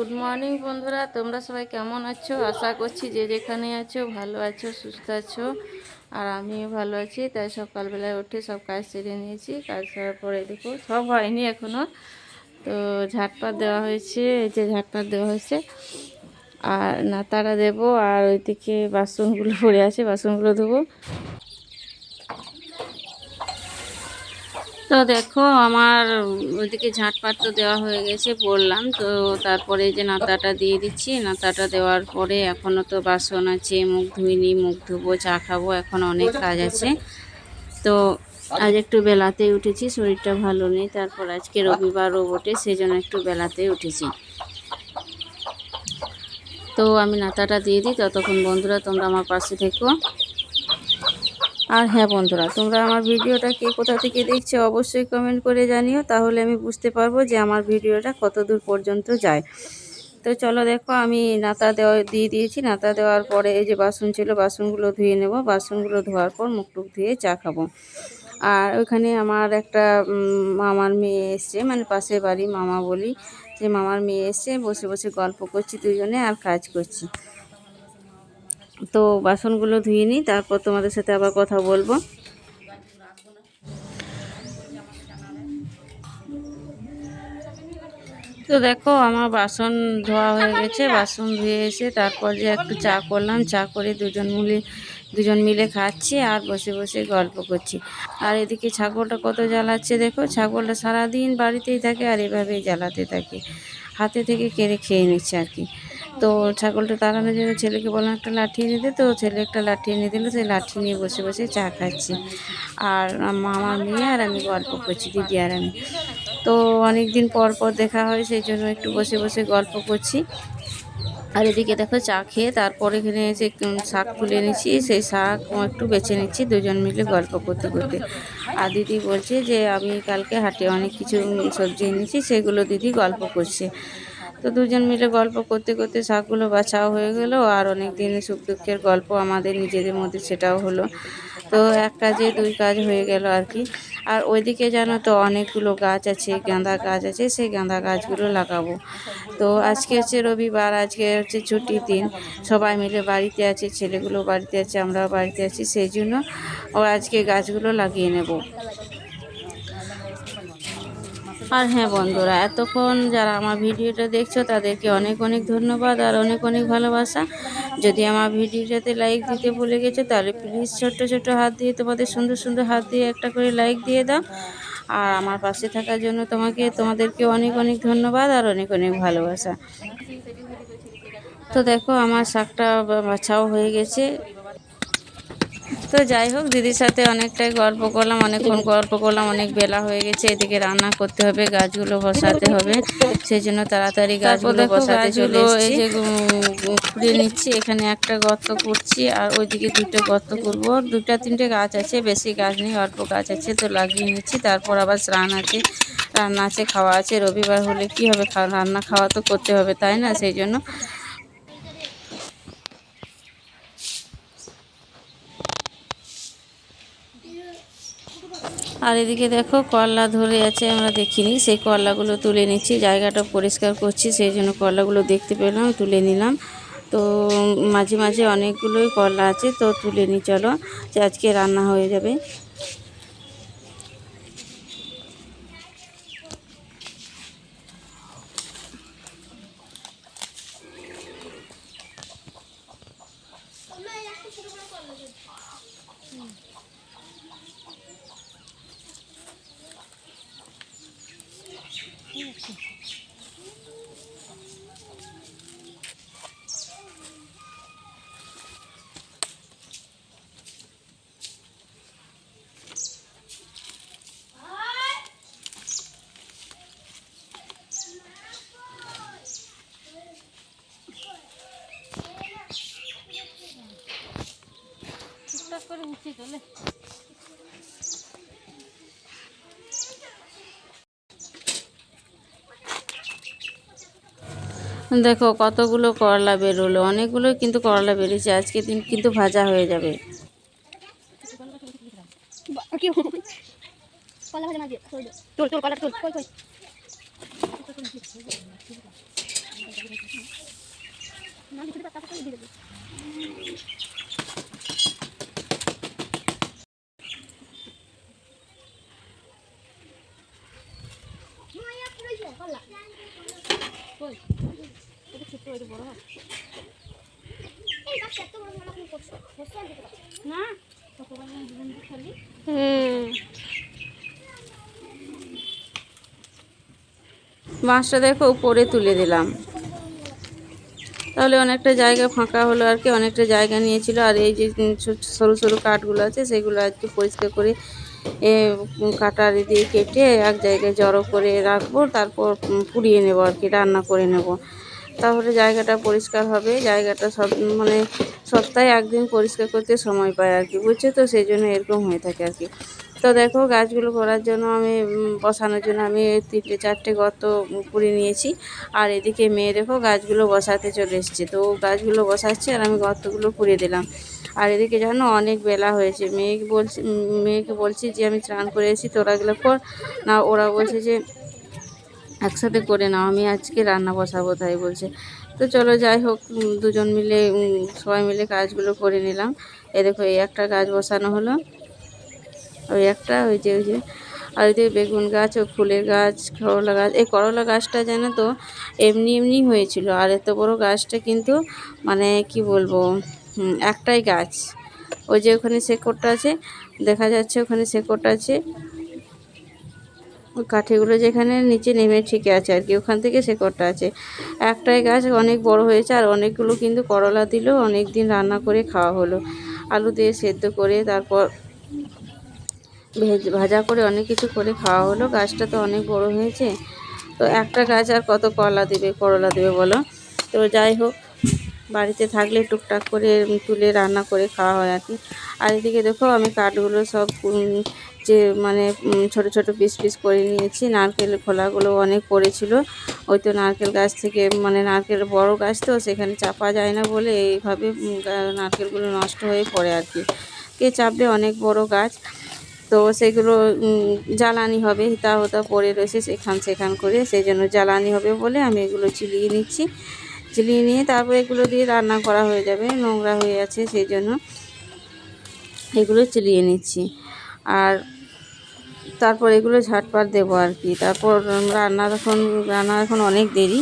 Good morning বন্ধুরা, তোমরা সবাই কেমন আছো? আশা করছি যে যেখানে আছো ভালো আছো, সুস্থ আছো। আর আমিও ভালো আছি। তাই সকালবেলায় উঠে সব কাজ সেরে নিয়েছি। কাজ সারার পরে দেখো সব হয়নি এখনও, তো ঝাঁটপাট দেওয়া হয়েছে। এই যে ঝাঁটপাট দেওয়া হয়েছে আর নাতারা দেবো। আর ওইদিকে বাসনগুলো পড়ে আছে, বাসনগুলো ধোবো। তো দেখো আমার ওইদিকে ঝাঁটপাট তো দেওয়া হয়ে গেছে বললাম, তো তারপরে যে নাতাটা দিয়ে দিচ্ছি। নাতাটা দেওয়ার পরে এখনও তো বাসন আছে, মুখ ধুইনি, মুখ ধুবো, চা খাবো, এখন অনেক কাজ আছে। তো আজ একটু বেলাতেই উঠেছি, শরীরটা ভালো নেই। তারপর আজকে রবিবারও বটে, সেই জন্য একটু বেলাতেই উঠেছি। তো আমি নাতাটা দিয়ে দিই, ততক্ষণ বন্ধুরা তোমরা আমার পাশে থেকো। আর হ্যাঁ বন্ধুরা, তোমরা আমার ভিডিওটা কে কোথা থেকে দেখছো অবশ্যই কমেন্ট করে জানিও, তাহলে আমি বুঝতে পারবো যে আমার ভিডিওটা কত দূর পর্যন্ত যায়। তো চলো দেখো, আমি নাতা দিয়ে দিয়েছি। নাতা দেওয়ার পরে এই যে বাসন ছিল, বাসনগুলো ধুয়ে নেব। বাসনগুলো ধোয়ার পর মুখ টুক ধুয়ে চা খাবো। আর ওইখানে আমার একটা মামার মেয়ে এসছে, মানে পাশের বাড়ি মামা বলি, যে মামার মেয়ে এসছে। বসে বসে গল্প করছি দুজনে আর কাজ করছি। তো বাসনগুলো ধুয়ে নিই, তারপর তোমাদের সাথে আবার কথা বলবো। তো দেখো আমার বাসন ধোয়া হয়ে গেছে। বাসন ধুয়ে এসে তারপর যে একটু চা করলাম। চা করে দুজন মিলে খাচ্ছি আর বসে বসে গল্প করছি। আর এদিকে ছাগলটা কত জ্বালাচ্ছে দেখো। ছাগলটা সারাদিন বাড়িতেই থাকে আর এভাবেই জ্বালাতে থাকে, হাতে থেকে কেড়ে খেয়ে নিচ্ছে আর কি। তো ছাগলটা তাড়ানোর জন্য ছেলেকে বললাম একটা লাঠি এনে দে, তো ছেলে একটা লাঠি এনে দিল। সেই লাঠি নিয়ে বসে বসে চা খাচ্ছি। আর আমার মেয়ে আর আমি গল্প করছি, দিদি আর আমি। তো অনেক দিন পর পর দেখা হয়, সেই জন্য একটু বসে বসে গল্প করছি। আর এদিকে দেখো চা খেয়ে তারপর এখানে এসে শাক তুলে নিচ্ছি। সেই শাক একটু বেছে নিচ্ছি দুজন মিলে গল্প করতে করতে। আর দিদি বলছে যে আমি কালকে হাটে অনেক কিছু সবজি এনেছি, সেগুলো দিদি গল্প করছে। তো দুজন মিলে গল্প করতে করতে শাকগুলো বাছাও হয়ে গেল। আর অনেক দিনের সুখ দুঃখের গল্প আমাদের নিজেদের মধ্যে সেটাও হলো। তো এক কাজে দুই কাজ হয়ে গেল আর কি। আর ওইদিকে জানো তো অনেকগুলো গাছ আছে, গাঁদা গাছ আছে, সেই গাঁদা গাছগুলো লাগাবো। তো আজকে হচ্ছে রবিবার, আজকে হচ্ছে ছুটির দিন, সবাই মিলে বাড়িতে আছে, ছেলেগুলো বাড়িতে আছে, আমরাও বাড়িতে আছি, সেই জন্য আজকে গাছগুলো লাগিয়ে নেব। আর হ্যাঁ বন্ধুরা, এতক্ষণ যারা আমার ভিডিওটা দেখছো তাদেরকে অনেক অনেক ধন্যবাদ আর অনেক অনেক ভালোবাসা। যদি আমার ভিডিওটাতে লাইক দিতে ভুলে গেছো তাহলে প্লিজ ছোট্ট ছোট্ট হাত দিয়ে, তোমাদের সুন্দর সুন্দর হাত দিয়ে একটা করে লাইক দিয়ে দাও। আর আমার পাশে থাকার জন্য তোমাদেরকে অনেক অনেক ধন্যবাদ আর অনেক অনেক ভালোবাসা। তো দেখো আমার শাকটা বাছাও হয়ে গেছে। তো যাই হোক, দিদির সাথে অনেকটাই গল্প করলাম, অনেকক্ষণ গল্প করলাম, অনেক বেলা হয়ে গেছে। এদিকে রান্না করতে হবে, গাছগুলো বসাতে হবে, সেই জন্য তাড়াতাড়ি গাছগুলো বসাতে চলে এসেছি। এই যে খুঁড়ে নিচ্ছি, এখানে একটা গর্ত করছি আর ওইদিকে দুটো গর্ত করব। দুটা তিনটে গাছ আছে, বেশি গাছ নেই, অল্প গাছ আছে, তো লাগিয়ে নিচ্ছি। তারপর আবার স্নান আছে, রান্না আছে, খাওয়া আছে। রবিবার হলে কি হবে, রান্না খাওয়া তো করতে হবে, তাই না? সেই জন্য আর এদিকে দেখো করলা ধরে আছে, আমরা দেখিনি, সেই করলাগুলো তুলে নিচ্ছি। জায়গাটা পরিষ্কার করছি, সেই জন্য করলাগুলো দেখতে পেলাম, তুলে নিলাম। তো মাঝে মাঝে অনেকগুলোই করলা আছে, তো তুলে নিই চলো, যে আজকে রান্না হয়ে যাবে। দেখো কতগুলো করলা বেরোলো, অনেকগুলো কিন্তু করলা বেরিয়েছে। আজকে দিন কিন্তু ভাজা হয়ে যাবে। বাঁশটা দেখো উপরে তুলে দিলাম, তাহলে অনেকটা জায়গা ফাঁকা হলো আর কি, অনেকটা জায়গা নিয়েছিল। আর এই যে সরু সরু কাঠগুলো আছে সেগুলো আজকে পরিষ্কার করে কাটার দিয়ে কেটে এক জায়গায় জড়ো করে রাখবো, তারপর পুড়িয়ে নেব আর কি, রান্না করে নেব। তাহলে জায়গাটা পরিষ্কার হবে। জায়গাটা মানে সপ্তাহে একদিন পরিষ্কার করতে সময় পায় আর কি, বুঝছো তো, সেই জন্য এরকম হয়ে থাকে আর কি। তো দেখো গাছগুলো করার জন্য আমি বসানোর জন্য আমি 3-4টে গর্ত করে নিয়েছি। আর এদিকে মেয়ে দেখো গাছগুলো বসাতে চলে এসছে, তো গাছগুলো বসাচ্ছে আর আমি গর্তগুলো করে দিলাম। আর এদিকে জানো অনেক বেলা হয়েছে, মেয়েকে বলছি যে আমি স্নান করে এসেছি, তোরা এগুলো কর না। ওরা বলছে যে একসাথে করে নাও, আমি আজকে রান্না বসাবো তাই বলছে। তো চলো যাই হোক, দুজন মিলে সবাই মিলে কাজগুলো করে নিলাম। দেখো এই একটা গাছ বসানো হলো, ওই একটা ওই যে আর ওই যে বেগুন গাছ ও ফুলের গাছ, করলা গাছ। এই করলা গাছটা যেন তো এমনি এমনি হয়েছিল, আর এত বড় গাছটা কিন্তু মানে কি বলবো, একটাই গাছ। ওই যে ওখানে শেকড়টা আছে, দেখা যাচ্ছে ওখানে শেকড়টা আছে, ওই কাঠিগুলো যেখানে নিচে নেমে ঠিক আছে আর কি, ওখান থেকে শেকড়টা আছে। একটাই গাছ অনেক বড় হয়েছে, আর অনেকগুলো কিন্তু করলা দিল, অনেক দিন রান্না করে খাওয়া হলো, আলু দিয়ে সেদ্ধ করে, তারপর ভাজা করে অনেক কিছু করে খাওয়া হলো। গাছটা তো অনেক বড় হয়েছে, তো একটা গাছ আর কত করলা দেবে বলো। তো যাই হোক, বাড়িতে থাকলে টুকটাক করে তুলে রান্না করে খাওয়া হয় আর কি। আর এদিকে দেখো আমি কাঠগুলো সব যে মানে ছোট ছোট পিস পিস করে নিয়েছি। নারকেল খোলাগুলো অনেক পড়েছিল, ওই তো নারকেল গাছ থেকে, মানে নারকেল বড় গাছ তো সেখানে চাপা যায় না বলে এইভাবে নারকেলগুলো নষ্ট হয়ে পড়ে আর কি। কে চাপবে, অনেক বড় গাছ, তো সেগুলো জ্বালানি হবে, হিতা হতা পড়ে রয়েছে সেখান করে, সেই জন্য জ্বালানি হবে বলে আমি এগুলো চিলিয়ে নিচ্ছি। চিলিয়ে নিয়ে তারপর এগুলো দিয়ে রান্না করা হয়ে যাবে, নোংরা হয়ে আছে সেই জন্য এগুলো চিলিয়ে নিচ্ছি। আর তারপর এগুলো ঝাটপাট দেবো আর কি। তারপর রান্না এখন অনেক দেরি।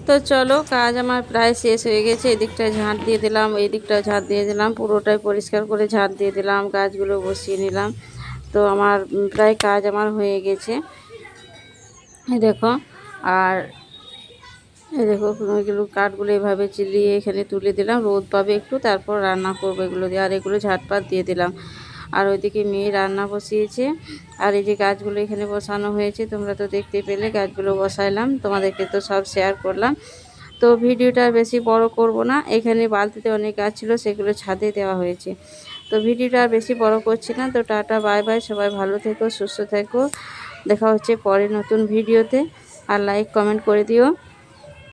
তো চলো, কাজ আমার প্রায় শেষ হয়ে গেছে। এদিকটায় ঝাঁট দিয়ে দিলাম, এই দিকটায় ঝাঁট দিয়ে দিলাম, পুরোটাই পরিষ্কার করে ঝাঁট দিয়ে দিলাম, গাছগুলো বসিয়ে নিলাম। তো আমার প্রায় কাজ আমার হয়ে গেছে, এই দেখো। আর এই দেখো এগুলো কাঠগুলো এভাবে চিলিয়ে এখানে তুলে দিলাম, রোদ পাবে একটু, তারপর রান্না করবো এগুলো দিয়ে। আর এগুলো ঝাটপাত দিয়ে দিলাম। আর ওইদিকে মেয়ে রান্না বসিয়েছে, আর এই যে গাছগুলো এখানে বসানো হয়েছে, তোমরা তো দেখতে পেলে গাছগুলো বসাইলাম, তোমাদেরকে তো সব শেয়ার করলাম। তো ভিডিওটা বেশি বড় করব না, এখানে বালতিতে অনেক গাছ ছিল সেগুলো ছাদে দেওয়া হয়েছে। তো ভিডিওটা আর বেশি বড় করছি না। তো টাটা বাই বাই, সবাই ভালো থেকো, সুস্থ থেকো, দেখা হচ্ছে পরে নতুন ভিডিওতে। আর লাইক কমেন্ট করে দিও।